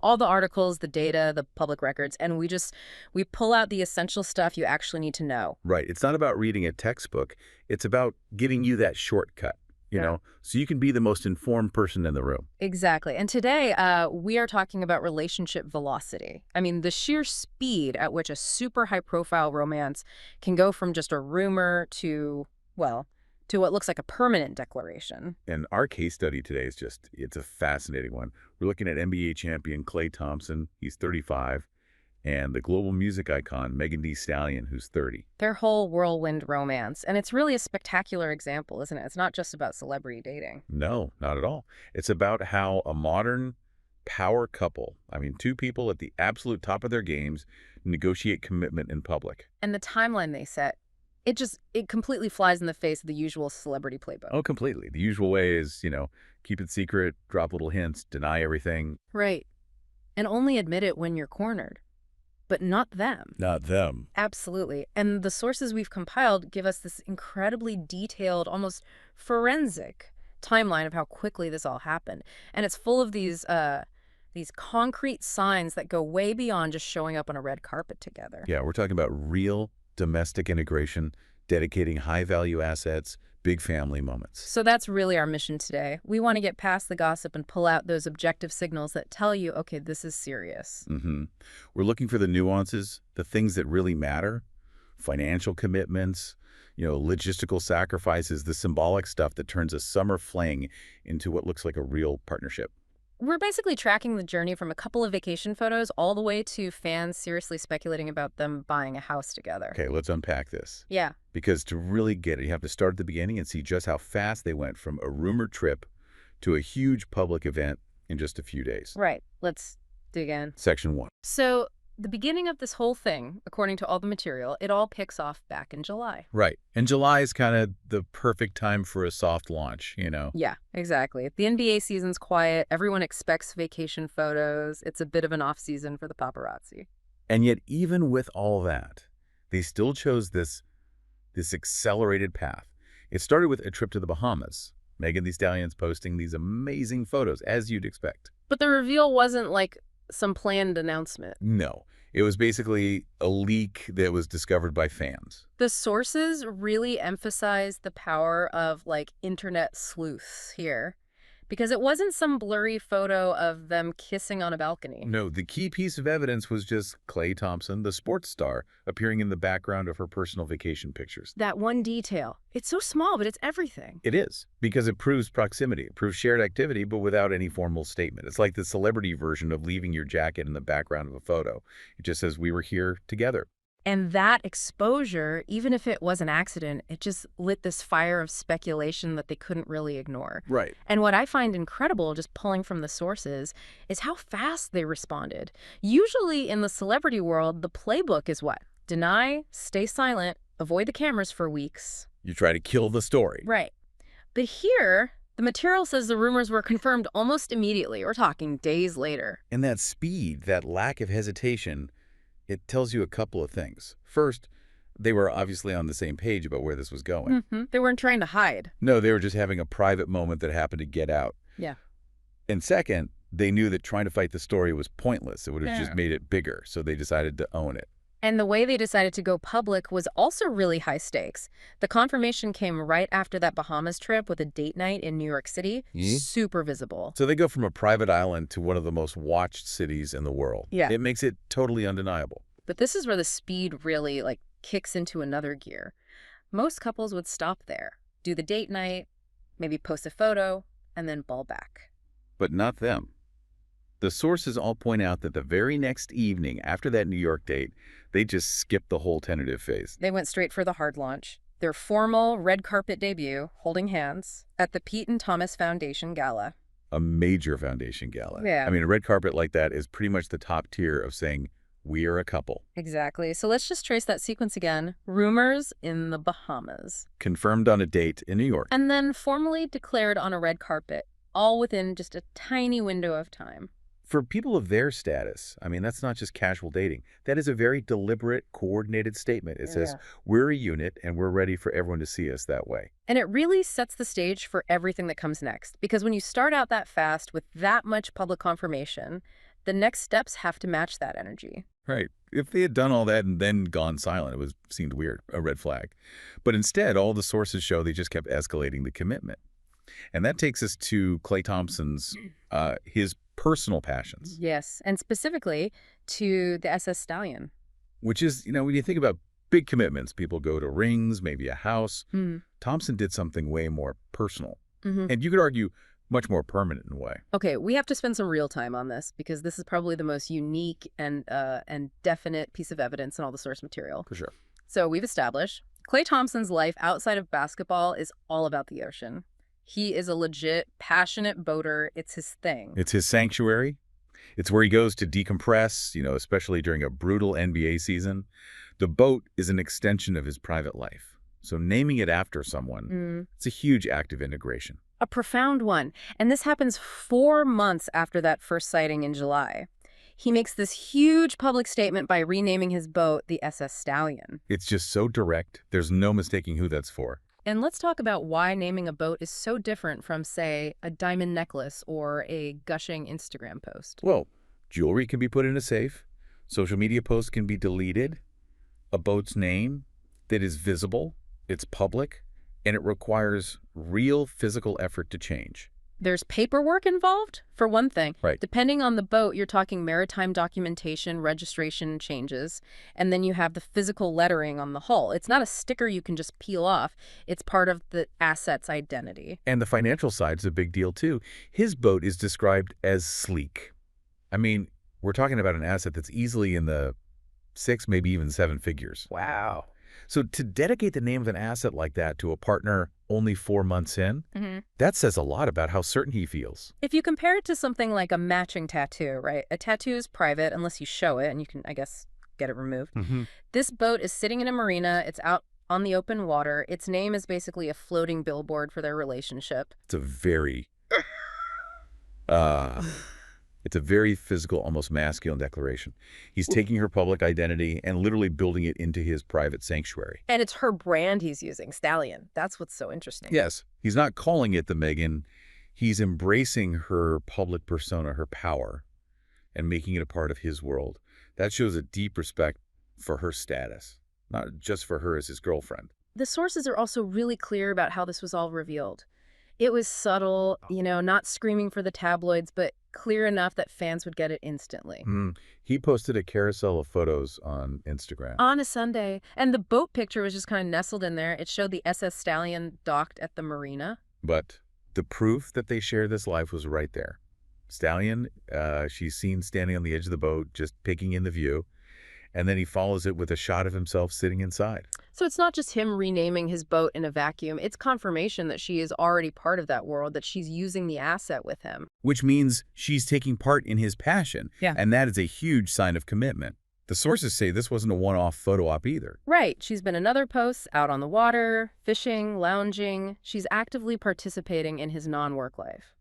All the articles, the data, the public records, and we pull out the essential stuff you actually need to know. Right. It's not about reading a textbook. It's about giving you that shortcut, Yeah. so you can be the most informed person in the room. Exactly. And today, we are talking about relationship velocity. I mean, the sheer speed at which a super high-profile romance can go from just a rumor to, well, to what looks like a permanent declaration. And our case study today is it's a fascinating one. We're looking at NBA champion Klay Thompson. He's 35. And the global music icon, Thee Stallion, who's 30. Their whole whirlwind romance. And it's really a spectacular example, isn't it? It's not just about celebrity dating. No, not at all. It's about how a modern power couple, I mean, two people at the absolute top of their games, negotiate commitment in public. And the timeline they set, it completely flies in the face of the usual celebrity playbook. Oh, completely. The usual way is, keep it secret, drop little hints, deny everything. Right. And only admit it when you're cornered. But not them. Not them. Absolutely. And the sources we've compiled give us this incredibly detailed, almost forensic timeline of how quickly this all happened. And it's full of these concrete signs that go way beyond just showing up on a red carpet together. Yeah, we're talking about real domestic integration, dedicating high-value assets, big family moments. So that's really our mission today. We want to get past the gossip and pull out those objective signals that tell you, okay, this is serious. We're looking for the nuances, the things that really matter, financial commitments, logistical sacrifices, the symbolic stuff that turns a summer fling into what looks like a real partnership. We're basically tracking the journey from a couple of vacation photos all the way to fans seriously speculating about them buying a house together. Okay, let's unpack this. Yeah. Because to really get it, you have to start at the beginning and see just how fast they went from a rumored trip to a huge public event in just a few days. Right. Let's dig in. Section 1. So the beginning of this whole thing, according to all the material, it all kicks off back in July. Right. And July is kind of the perfect time for a soft launch, Yeah, exactly. The NBA season's quiet. Everyone expects vacation photos. It's a bit of an off-season for the paparazzi. And yet, even with all that, they still chose this accelerated path. It started with a trip to the Bahamas. Thee Stallion's posting these amazing photos, as you'd expect. But the reveal wasn't like some planned announcement. No. It was basically a leak that was discovered by fans. The sources really emphasize the power of, internet sleuths here. Because it wasn't some blurry photo of them kissing on a balcony. No, the key piece of evidence was just Klay Thompson, the sports star, appearing in the background of her personal vacation pictures. That one detail. It's so small, but it's everything. It is, because it proves proximity. It proves shared activity, but without any formal statement. It's like the celebrity version of leaving your jacket in the background of a photo. It just says, we were here together. And that exposure, even if it was an accident, it just lit this fire of speculation that they couldn't really ignore. Right. And what I find incredible, just pulling from the sources, is how fast they responded. Usually in the celebrity world, the playbook is what? Deny, stay silent, avoid the cameras for weeks. You try to kill the story. Right. But here, the material says the rumors were confirmed almost immediately. We're talking days later. And that speed, that lack of hesitation, it tells you a couple of things. First, they were obviously on the same page about where this was going. They weren't trying to hide. No, they were just having a private moment that happened to get out. Yeah. And second, they knew that trying to fight the story was pointless. It would have just made it bigger, so they decided to own it. And the way they decided to go public was also really high stakes. The confirmation came right after that Bahamas trip with a date night in New York City. Super visible. So they go from a private island to one of the most watched cities in the world. Yeah. It makes it totally undeniable. But this is where the speed really, kicks into another gear. Most couples would stop there, do the date night, maybe post a photo, and then ball back. But not them. The sources all point out that the very next evening after that New York date, they just skipped the whole tentative phase. They went straight for the hard launch. Their formal red carpet debut, holding hands, at the Pete and Thomas Foundation Gala. A major foundation gala. Yeah. I mean, a red carpet like that is pretty much the top tier of saying, we are a couple. Exactly. So let's just trace that sequence again. Rumors in the Bahamas. Confirmed on a date in New York. And then formally declared on a red carpet, all within just a tiny window of time. For people of their status, I mean, that's not just casual dating. That is a very deliberate, coordinated statement. It says, we're a unit and we're ready for everyone to see us that way. And it really sets the stage for everything that comes next. Because when you start out that fast with that much public confirmation, The next steps have to match that energy. Right. If they had done all that and then gone silent, seemed weird, a red flag. But instead, all the sources show they just kept escalating the commitment. And that takes us to Klay Thompson's, his personal passions, Yes, and specifically to the SS Stallion. which is, when you think about big commitments, people go to rings, maybe a house. Hmm. Thompson did something way more personal. Mm-hmm. And you could argue much more permanent in a way. Okay, we have to spend some real time on this because this is probably the most unique and definite piece of evidence in all the source material. For sure. So we've established Klay Thompson's life outside of basketball is all about the ocean. He is a legit, passionate boater. It's his thing. It's his sanctuary. It's where he goes to decompress, especially during a brutal NBA season. The boat is an extension of his private life. So naming it after someone, it's a huge act of integration. A profound one. And this happens 4 months after that first sighting in July. He makes this huge public statement by renaming his boat the SS Stallion. It's just so direct. There's no mistaking who that's for. And let's talk about why naming a boat is so different from, say, a diamond necklace or a gushing Instagram post. Well, jewelry can be put in a safe. Social media posts can be deleted. A boat's name that is visible, it's public, and it requires real physical effort to change. There's paperwork involved, for one thing. Right. Depending on the boat, you're talking maritime documentation, registration changes, and then you have the physical lettering on the hull. It's not a sticker you can just peel off. It's part of the asset's identity. And the financial side's a big deal, too. His boat is described as sleek. I mean, we're talking about an asset that's easily in the 6, maybe even 7 figures. Wow. So to dedicate the name of an asset like that to a partner only 4 months in, that says a lot about how certain he feels. If you compare it to something like a matching tattoo, right? A tattoo is private unless you show it, and you can, I guess, get it removed. This boat is sitting in a marina. It's out on the open water. Its name is basically a floating billboard for their relationship. It's a very... It's a very physical, almost masculine declaration. He's taking her public identity and literally building it into his private sanctuary. And it's her brand he's using, Stallion. That's what's so interesting. Yes, he's not calling it the Megan. He's embracing her public persona, her power, and making it a part of his world. That shows a deep respect for her status, not just for her as his girlfriend. The sources are also really clear about how this was all revealed. It was subtle, not screaming for the tabloids, but clear enough that fans would get it instantly. He posted a carousel of photos on Instagram. On a Sunday. And the boat picture was just kind of nestled in there. It showed the SS Stallion docked at the marina. But the proof that they share this life was right there. Stallion, she's seen standing on the edge of the boat, just taking in the view. And then he follows it with a shot of himself sitting inside. So it's not just him renaming his boat in a vacuum. It's confirmation that she is already part of that world, that she's using the asset with him. Which means she's taking part in his passion. Yeah. And that is a huge sign of commitment. The sources say this wasn't a one-off photo op either. Right. She's been in other posts, out on the water, fishing, lounging. She's actively participating in his non-work life.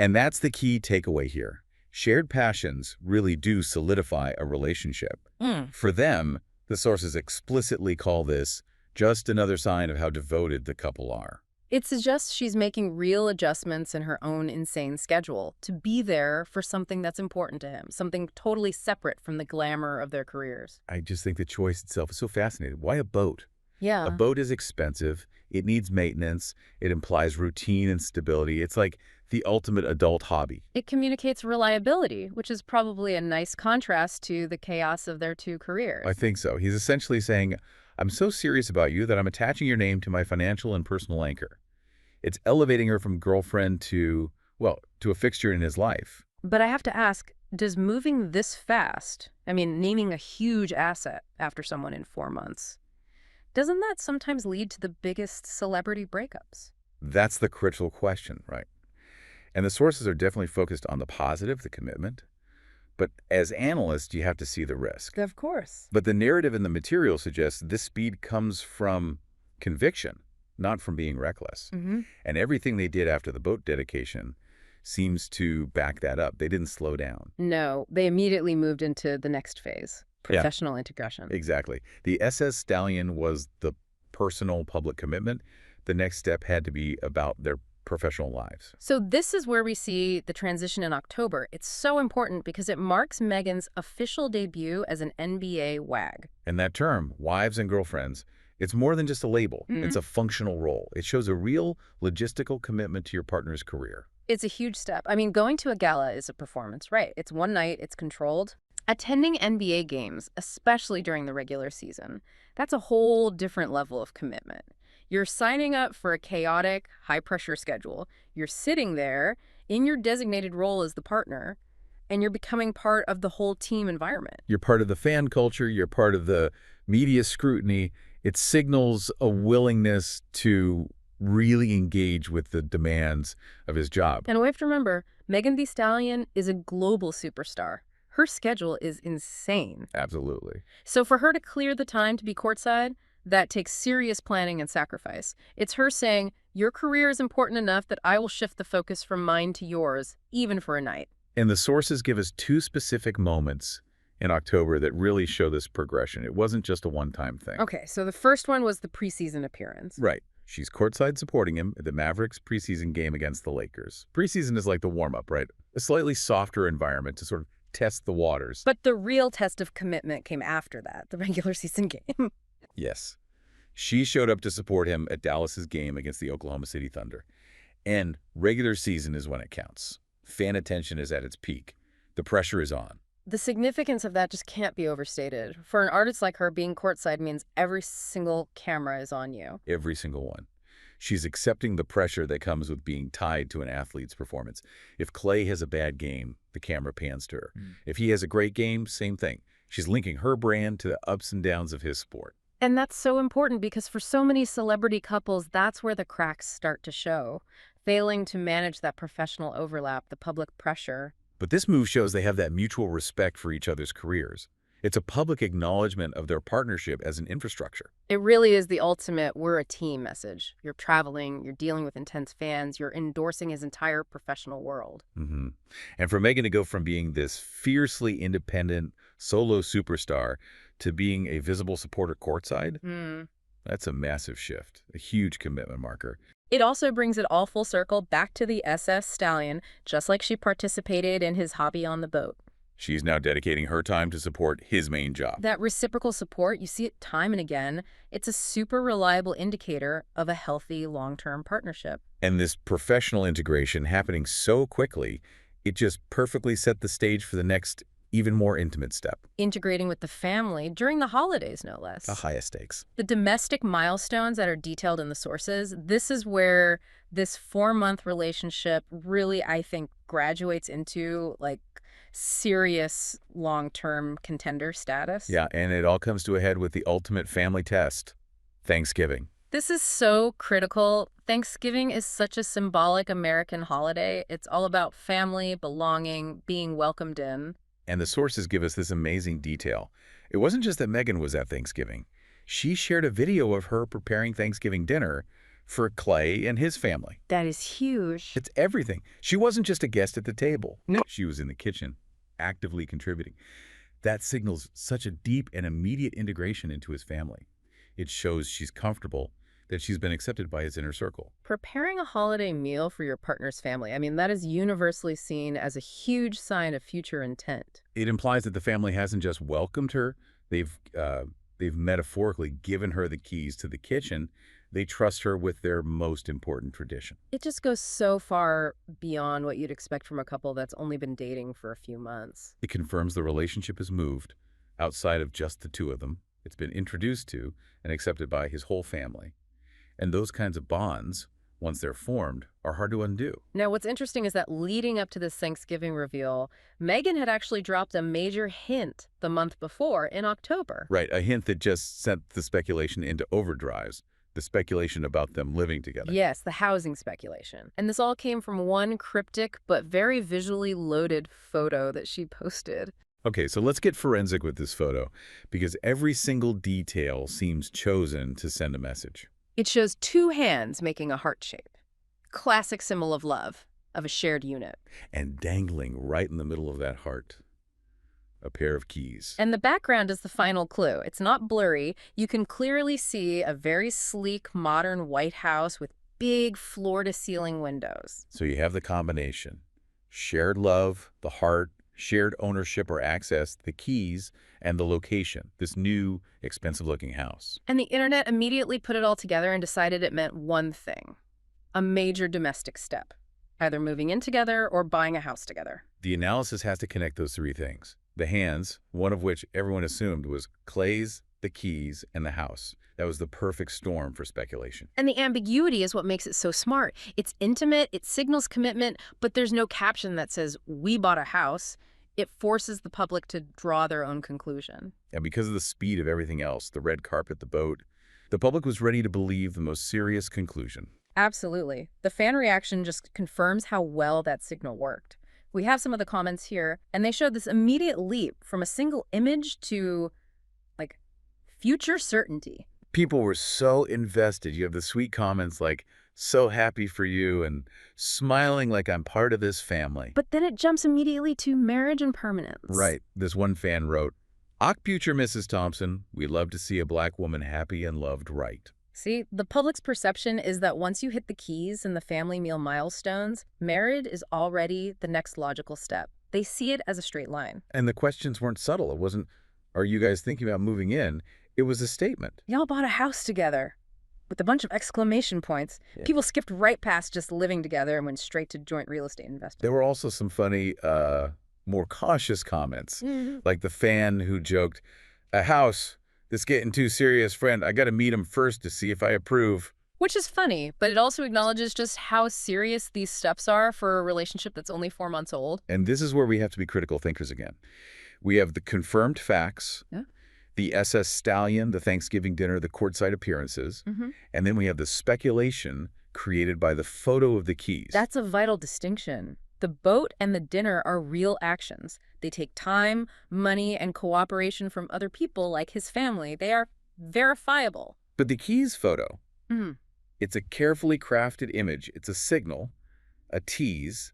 And that's the key takeaway here. Shared passions really do solidify a relationship. For them, the sources explicitly call this just another sign of how devoted the couple are. It suggests she's making real adjustments in her own insane schedule to be there for something that's important to him, something totally separate from the glamour of their careers. I just think the choice itself is so fascinating. Why a boat? Yeah. A boat is expensive. It needs maintenance. It implies routine and stability. It's like the ultimate adult hobby. It communicates reliability, which is probably a nice contrast to the chaos of their 2 careers. I think so. He's essentially saying, I'm so serious about you that I'm attaching your name to my financial and personal anchor. It's elevating her from girlfriend to a fixture in his life. But I have to ask, does moving this fast, naming a huge asset after someone in 4 months, doesn't that sometimes lead to the biggest celebrity breakups? That's the critical question, right? And the sources are definitely focused on the positive, the commitment. But as analysts, you have to see the risk. Of course. But the narrative in the material suggests this speed comes from conviction, not from being reckless. And everything they did after the boat dedication seems to back that up. They didn't slow down. No, they immediately moved into the next phase, professional integration. Exactly. The SS Stallion was the personal public commitment. The next step had to be about their professional lives. So this is where we see the transition in October. It's so important because it marks Meghan's official debut as an NBA WAG. And that term, wives and girlfriends, it's more than just a label. Mhm. It's a functional role. It shows a real logistical commitment to your partner's career. It's a huge step. I mean, going to a gala is a performance, right? It's one night, it's controlled. Attending NBA games, especially during the regular season, that's a whole different level of commitment. You're signing up for a chaotic, high-pressure schedule. You're sitting there in your designated role as the partner, and you're becoming part of the whole team environment. You're part of the fan culture. You're part of the media scrutiny. It signals a willingness to really engage with the demands of his job. And we have to remember, Megan Thee Stallion is a global superstar. Her schedule is insane. Absolutely. So for her to clear the time to be courtside, that takes serious planning and sacrifice. It's her saying, your career is important enough that I will shift the focus from mine to yours, even for a night. And the sources give us two specific moments in October that really show this progression. It wasn't just a one-time thing. Okay, so the first one was the preseason appearance. Right. She's courtside supporting him at the Mavericks preseason game against the Lakers. Preseason is like the warm-up, right? A slightly softer environment to sort of test the waters. But the real test of commitment came after that, the regular season game. Yes. She showed up to support him at Dallas's game against the Oklahoma City Thunder. And regular season is when it counts. Fan attention is at its peak. The pressure is on. The significance of that just can't be overstated. For an artist like her, being courtside means every single camera is on you. Every single one. She's accepting the pressure that comes with being tied to an athlete's performance. If Klay has a bad game, the camera pans to her. If he has a great game, same thing. She's linking her brand to the ups and downs of his sport. And that's so important because for so many celebrity couples, that's where the cracks start to show. Failing to manage that professional overlap, the public pressure. But this move shows they have that mutual respect for each other's careers. It's a public acknowledgement of their partnership as an infrastructure. It really is the ultimate we're a team message. You're traveling, you're dealing with intense fans, you're endorsing his entire professional world. And for Meghan to go from being this fiercely independent solo superstar to being a visible supporter courtside, that's a massive shift, a huge commitment marker. It also brings it all full circle back to the SS Stallion, just like she participated in his hobby on the boat. She's now dedicating her time to support his main job. That reciprocal support, you see it time and again. It's a super reliable indicator of a healthy long-term partnership. And this professional integration happening so quickly, it just perfectly set the stage for the next, even more intimate step. Integrating with the family during the holidays, no less. The highest stakes. The domestic milestones that are detailed in the sources, this is where this 4-month relationship really, I think, graduates into, like, serious long-term contender status. Yeah, and it all comes to a head with the ultimate family test, Thanksgiving. This is so critical. Thanksgiving is such a symbolic American holiday. It's all about family, belonging, being welcomed in. And the sources give us this amazing detail. It wasn't just that Meghan was at Thanksgiving. She shared a video of her preparing Thanksgiving dinner for Klay and his family. That is huge. It's everything. She wasn't just a guest at the table. No. She was in the kitchen, actively contributing. That signals such a deep and immediate integration into his family. It shows she's comfortable, that she's been accepted by his inner circle. Preparing a holiday meal for your partner's family, I mean, that is universally seen as a huge sign of future intent. It implies that the family hasn't just welcomed her, they've metaphorically given her the keys to the kitchen. They trust her with their most important tradition. It just goes so far beyond what you'd expect from a couple that's only been dating for a few months. It confirms the relationship has moved outside of just the two of them. It's been introduced to and accepted by his whole family. And those kinds of bonds, once they're formed, are hard to undo. Now, what's interesting is that leading up to this Thanksgiving reveal, Meghan had actually dropped a major hint the month before in October. Right, a hint that just sent the speculation into overdrives. The speculation about them living together. Yes, the housing speculation. And this all came from one cryptic but very visually loaded photo that she posted. Okay, so let's get forensic with this photo, because every single detail seems chosen to send a message. It shows two hands making a heart shape. Classic symbol of love, of a shared unit. And dangling right in the middle of that heart, a pair of keys. And the background is the final clue. It's not blurry. You can clearly see a very sleek, modern White House with big floor-to-ceiling windows. So you have the combination. Shared love, the heart, shared ownership or access, the keys, and the location, this new, expensive-looking house. And the internet immediately put it all together and decided it meant one thing: a major domestic step, either moving in together or buying a house together. The analysis has to connect those three things. The hands, one of which everyone assumed was Klay's, the keys, and the house. That was the perfect storm for speculation. And the ambiguity is what makes it so smart. It's intimate, it signals commitment, but there's no caption that says, "We bought a house." It forces the public to draw their own conclusion. And because of the speed of everything else, the red carpet, the boat, the public was ready to believe the most serious conclusion. Absolutely. The fan reaction just confirms how well that signal worked. We have some of the comments here, and they showed this immediate leap from a single image to, like, future certainty. People were so invested. You have the sweet comments like, "So happy for you," and "Smiling like I'm part of this family." But then it jumps immediately to marriage and permanence. Right. This one fan wrote, "Ach, future Mrs. Thompson, we love to see a black woman happy and loved right." See, the public's perception is that once you hit the keys and the family meal milestones, marriage is already the next logical step. They see it as a straight line. And the questions weren't subtle. It wasn't, "Are you guys thinking about moving in?" It was a statement. Y'all bought a house together, with a bunch of exclamation points. Yeah. People skipped right past just living together and went straight to joint real estate investment. There were also some funny, more cautious comments, like the fan who joked, "A house, this getting too serious, friend. I got to meet him first to see if I approve." Which is funny, but it also acknowledges just how serious these steps are for a relationship that's only 4 months old. And this is where we have to be critical thinkers again. We have the confirmed facts, Yeah. the SS Stallion, the Thanksgiving dinner, the courtside appearances, and then we have the speculation created by the photo of the keys. That's a vital distinction. The boat and the dinner are real actions. They take time, money, and cooperation from other people like his family. They are verifiable. But the keys photo, Mhm. it's a carefully crafted image. It's a signal, a tease.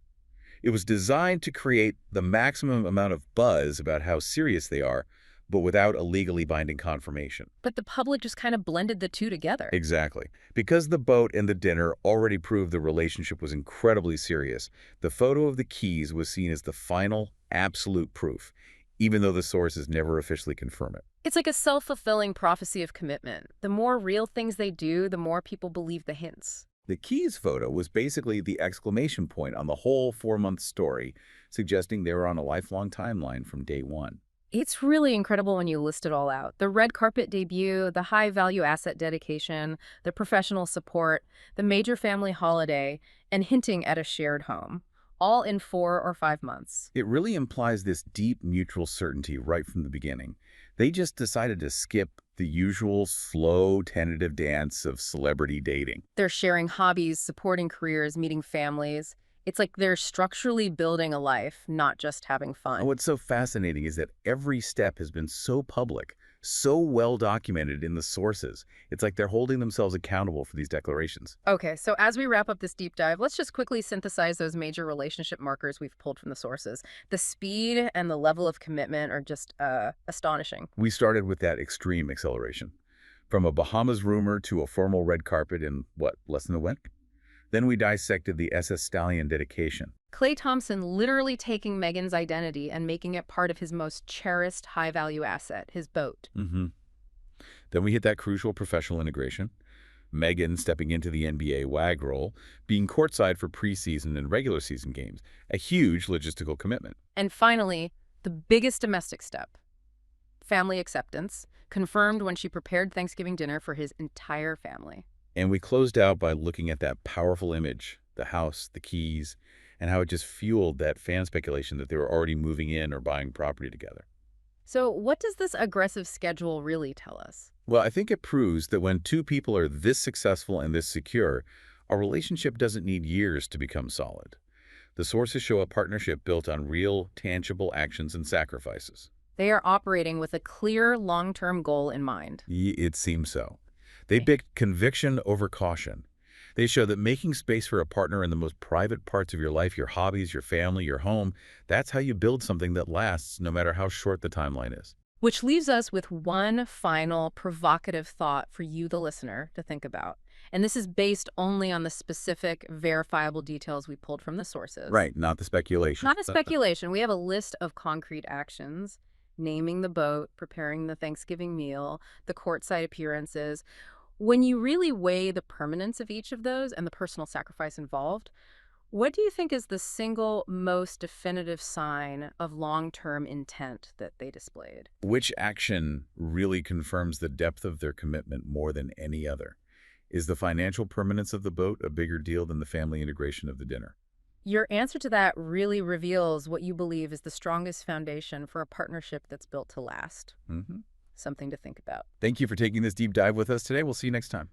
It was designed to create the maximum amount of buzz about how serious they are, but without a legally binding confirmation. But the public just kind of blended the two together. Exactly. Because the boat and the dinner already proved the relationship was incredibly serious, the photo of the keys was seen as the final, absolute proof, even though the sources never officially confirm it. It's like a self-fulfilling prophecy of commitment. The more real things they do, the more people believe the hints. The keys photo was basically the exclamation point on the whole 4-month story, suggesting they were on a lifelong timeline from day one. It's really incredible when you list it all out. The red carpet debut, the high-value asset dedication, the professional support, the major family holiday, and hinting at a shared home, all in 4 or 5 months. It really implies this deep mutual certainty right from the beginning. They just decided to skip the usual slow, tentative dance of celebrity dating. They're sharing hobbies, supporting careers, meeting families. It's like they're structurally building a life, not just having fun. And what's so fascinating is that every step has been so public, so well documented in the sources. It's like they're holding themselves accountable for these declarations. Okay, so as we wrap up this deep dive, let's just quickly synthesize those major relationship markers we've pulled from the sources. The speed and the level of commitment are just astonishing. We started with that extreme acceleration. From a Bahamas rumor to a formal red carpet in, what, less than a week? Then we dissected the SS Stallion dedication. Klay Thompson literally taking Megan's identity and making it part of his most cherished high-value asset, his boat. Then we hit that crucial professional integration. Megan stepping into the NBA WAG role, being courtside for preseason and regular season games, a huge logistical commitment. And finally, the biggest domestic step, family acceptance, confirmed when she prepared Thanksgiving dinner for his entire family. And we closed out by looking at that powerful image, the house, the keys, and how it just fueled that fan speculation that they were already moving in or buying property together. So what does this aggressive schedule really tell us? Well, I think it proves that when two people are this successful and this secure, a relationship doesn't need years to become solid. The sources show a partnership built on real, tangible actions and sacrifices. They are operating with a clear long-term goal in mind. It seems so. They picked conviction over caution. They show that making space for a partner in the most private parts of your life, your hobbies, your family, your home, that's how you build something that lasts no matter how short the timeline is. Which leaves us with one final provocative thought for you, the listener, to think about. And this is based only on the specific verifiable details we pulled from the sources. Right, not the speculation. Not a speculation. We have a list of concrete actions: naming the boat, preparing the Thanksgiving meal, the courtside appearances. When you really weigh the permanence of each of those and the personal sacrifice involved, what do you think is the single most definitive sign of long-term intent that they displayed? Which action really confirms the depth of their commitment more than any other? Is the financial permanence of the boat a bigger deal than the family integration of the dinner? Your answer to that really reveals what you believe is the strongest foundation for a partnership that's built to last. Hmm. Something to think about. Thank you for taking this deep dive with us today. We'll see you next time.